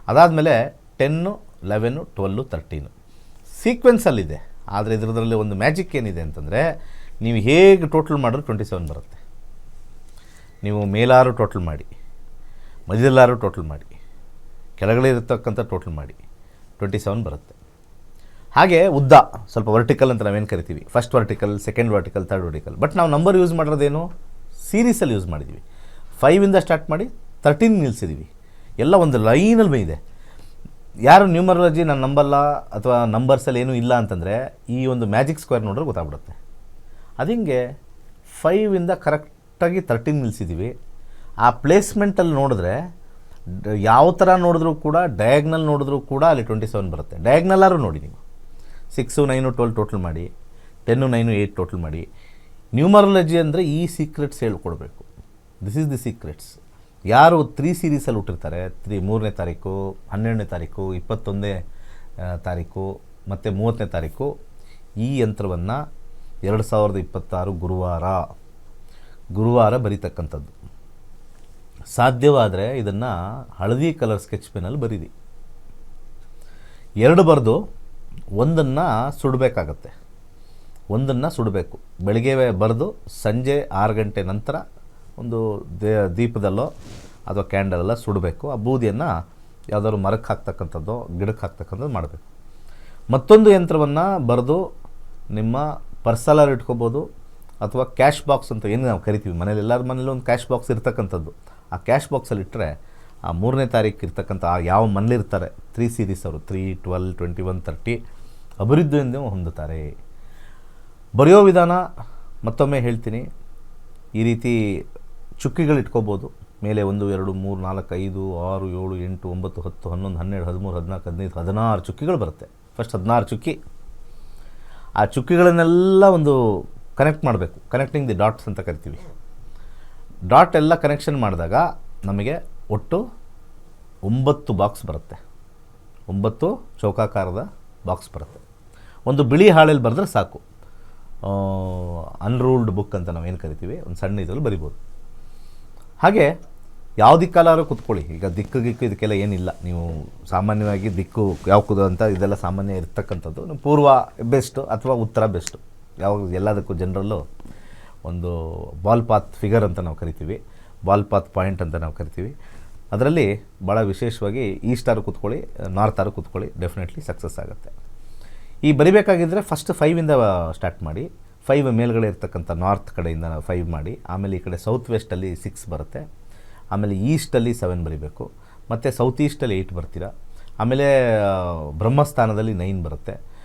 ಅದಾದಮೇಲೆ 10, 11, 12, 13 ಸೀಕ್ವೆನ್ಸಲ್ಲಿದೆ. ಆದರೆ ಇದರಲ್ಲಿ ಒಂದು ಮ್ಯಾಜಿಕ್ ಏನಿದೆ ಅಂತಂದರೆ, ನೀವು ಹೇಗೆ ಟೋಟಲ್ ಮಾಡಿದ್ರು 27 ಬರುತ್ತೆ. ನೀವು ಮೇಲಾರು ಟೋಟಲ್ ಮಾಡಿ, ಮಧ್ಯದಲ್ಲಾರು ಟೋಟಲ್ ಮಾಡಿ, ಕೆಳಗಡೆ ಇರತಕ್ಕಂಥ ಟೋಟಲ್ ಮಾಡಿ 27 ಬರುತ್ತೆ. ಹಾಗೆ ಉದ್ದ ಸ್ವಲ್ಪ ವರ್ಟಿಕಲ್ ಅಂತ ನಾವೇನು ಕರಿತೀವಿ, first vertical, second vertical, third vertical. But ನಾವು ನಂಬರ್ ಯೂಸ್ ಮಾಡಿರೋದೇನು, ಸೀರೀಸಲ್ಲಿ ಯೂಸ್ ಮಾಡಿದ್ದೀವಿ. 5ಇಂದ ಸ್ಟಾರ್ಟ್ ಮಾಡಿ 13 ನಿಲ್ಲಿಸಿದ್ದೀವಿ. ಎಲ್ಲ ಒಂದು ಲೈನಲ್ಲಿ ಬಂದಿದೆ. ಯಾರು ನ್ಯೂಮರಾಲಜಿ ನಾನು ನಂಬಲ್ಲ ಅಥವಾ ನಂಬರ್ಸಲ್ಲಿ ಏನೂ ಇಲ್ಲ ಅಂತಂದರೆ ಈ ಒಂದು ಮ್ಯಾಜಿಕ್ ಸ್ಕ್ವೇರ್ ನೋಡಿದ್ರೆ ಗೊತ್ತಾಗ್ಬಿಡುತ್ತೆ. ಅದು ಹಿಂಗೆ 5ಇಂದ ಕರೆಕ್ಟಾಗಿ 13 ನಿಲ್ಲಿಸಿದ್ದೀವಿ. ಆ ಪ್ಲೇಸ್ಮೆಂಟಲ್ಲಿ ನೋಡಿದ್ರೆ ಯಾವ ಥರ ನೋಡಿದ್ರೂ ಕೂಡ, ಡಯಾಗ್ನಲ್ ನೋಡಿದ್ರೂ ಕೂಡ ಅಲ್ಲಿ 27 ಬರುತ್ತೆ. ಡಯಾಗ್ನಲ್ಲಾರು ನೋಡಿ ನೀವು 6, 9, 12 ಟೋಟಲ್ ಮಾಡಿ, 10, 9, 8 ಟೋಟಲ್ ಮಾಡಿ. ನ್ಯೂಮರಾಲಜಿ ಅಂದರೆ ಈ ಸೀಕ್ರೆಟ್ಸ್ ಹೇಳ್ಕೊಡ್ಬೇಕು. This is the secrets. ಯಾರು 3 ಸೀರೀಸಲ್ಲಿ ಹುಟ್ಟಿರ್ತಾರೆ, 3ನೇ ತಾರೀಕು, 12ನೇ ತಾರೀಕು, 21ನೇ ತಾರೀಕು ಮತ್ತು 30ನೇ ತಾರೀಕು, ಈ ಯಂತ್ರವನ್ನು 2026 ಗುರುವಾರ ಬರೀತಕ್ಕಂಥದ್ದು. ಸಾಧ್ಯವಾದರೆ ಇದನ್ನು ಹಳದಿ ಕಲರ್ ಸ್ಕೆಚ್ ಪೆನಲ್ಲಿ ಬರೀರಿ. 2 ಬರೆದು ಒಂದನ್ನು ಸುಡಬೇಕಾಗತ್ತೆ. ಒಂದನ್ನು ಸುಡಬೇಕು. ಬೆಳಗ್ಗೆ ಬರೆದು ಸಂಜೆ 6 ಗಂಟೆ ನಂತರ ಒಂದು ದೀಪದಲ್ಲೋ ಅಥವಾ ಕ್ಯಾಂಡಲಲ್ಲ ಸುಡಬೇಕು. ಆ ಬೂದಿಯನ್ನು ಯಾವುದಾದ್ರು ಮರಕ್ಕೆ ಹಾಕ್ತಕ್ಕಂಥದ್ದು, ಗಿಡಕ್ಕೆ ಹಾಕ್ತಕ್ಕಂಥದ್ದು ಮಾಡಬೇಕು. ಮತ್ತೊಂದು ಯಂತ್ರವನ್ನು ಬರೆದು ನಿಮ್ಮ ಪರ್ಸಲಲ್ಲಿ ಇಟ್ಕೋಬೋದು, ಅಥವಾ ಕ್ಯಾಶ್ ಬಾಕ್ಸ್ ಅಂತ ಏನು ನಾವು ಕರಿತೀವಿ, ಮನೇಲಿ ಎಲ್ಲರ ಮನೇಲಿ ಒಂದು ಕ್ಯಾಶ್ ಬಾಕ್ಸ್ ಇರ್ತಕ್ಕಂಥದ್ದು. ಆ ಕ್ಯಾಶ್ ಬಾಕ್ಸಲ್ಲಿ ಇಟ್ಟರೆ ಆ 3ನೇ ತಾರೀಕು ಇರ್ತಕ್ಕಂಥ ಯಾವ ಮನೇಲಿರ್ತಾರೆ 3 ಸೀರೀಸ್ ಅವರು 3, 12, 21, 30 ಅಭಿವೃದ್ಧಿಯನ್ನು ಹೊಂದುತ್ತಾರೆ. ಬರೆಯೋ ವಿಧಾನ ಮತ್ತೊಮ್ಮೆ ಹೇಳ್ತೀನಿ. ಈ ರೀತಿ ಚುಕ್ಕಿಗಳು ಇಟ್ಕೋಬೋದು. ಮೇಲೆ 1, 2, 3, 4, 5, 6, 7, 8, 9, 10, 11, 12, 13, 14, 15, 16 ಚುಕ್ಕಿಗಳು ಬರುತ್ತೆ. ಫಸ್ಟ್ 16 ಚುಕ್ಕಿ. ಆ ಚುಕ್ಕಿಗಳನ್ನೆಲ್ಲ ಒಂದು ಕನೆಕ್ಟ್ ಮಾಡಬೇಕು. ಕನೆಕ್ಟಿಂಗ್ ದಿ ಡಾಟ್ಸ್ ಅಂತ ಕರಿತೀವಿ. ಡಾಟ್ ಎಲ್ಲ ಕನೆಕ್ಷನ್ ಮಾಡಿದಾಗ ನಮಗೆ ಒಟ್ಟು 9 ಬಾಕ್ಸ್ ಬರುತ್ತೆ. 9 ಚೌಕಾಕಾರದ ಬಾಕ್ಸ್ ಬರುತ್ತೆ. ಒಂದು ಬಿಳಿ ಹಾಳೆಯಲ್ಲಿ ಬರೆದ್ರೆ ಸಾಕು. ಅನ್ರೂಲ್ಡ್ ಬುಕ್ ಅಂತ ನಾವು ಏನು ಕರಿತೀವಿ, ಒಂದು ಸಣ್ಣ ಇದರಲ್ಲಿ ಬರಿಬೋದು. ಹಾಗೆ ಯಾವ ದಿಕ್ಕಲ್ಲಾದ್ರೂ ಕೂತ್ಕೊಳ್ಳಿ. ಈಗ ದಿಕ್ಕು ಇದಕ್ಕೆಲ್ಲ ಏನಿಲ್ಲ. ನೀವು ಸಾಮಾನ್ಯವಾಗಿ ದಿಕ್ಕು ಯಾವುದು ಅಂತ ಇದೆಲ್ಲ ಸಾಮಾನ್ಯ ಇರ್ತಕ್ಕಂಥದ್ದು. ಪೂರ್ವ ಬೆಸ್ಟು ಅಥವಾ ಉತ್ತರ ಬೆಸ್ಟು. ಎಲ್ಲದಕ್ಕೂ ಜನರಲ್ಲೂ ಒಂದು ಬಾಲ್ ಪಾತ್ ಫಿಗರ್ ಅಂತ ನಾವು ಕರಿತೀವಿ, ಬಾಲ್ ಪಾತ್ ಪಾಯಿಂಟ್ ಅಂತ ನಾವು ಕರಿತೀವಿ. ಅದರಲ್ಲಿ ಭಾಳ ವಿಶೇಷವಾಗಿ ಈಸ್ಟಾರು ಕೂತ್ಕೊಳ್ಳಿ, ನಾರ್ತಾರು ಕೂತ್ಕೊಳ್ಳಿ, ಡೆಫಿನೆಟ್ಲಿ ಸಕ್ಸಸ್ ಆಗುತ್ತೆ. ಈ ಬರಿಬೇಕಾಗಿದ್ದರೆ ಫಸ್ಟ್ 5ಇಂದ ಸ್ಟಾರ್ಟ್ ಮಾಡಿ. 5 ಮೇಲ್ಗಡೆ ಇರ್ತಕ್ಕಂಥ ನಾರ್ತ್ ಕಡೆಯಿಂದ 5 ಮಾಡಿ. ಆಮೇಲೆ ಈ ಕಡೆ ಸೌತ್ ವೆಸ್ಟಲ್ಲಿ 6 ಬರುತ್ತೆ. ಆಮೇಲೆ ಈಸ್ಟಲ್ಲಿ 7 ಬರಿಬೇಕು. ಮತ್ತು ಸೌತ್ ಈಸ್ಟಲ್ಲಿ 8 ಬರ್ತೀರಾ. ಆಮೇಲೆ ಬ್ರಹ್ಮಸ್ಥಾನದಲ್ಲಿ 9 ಬರುತ್ತೆ.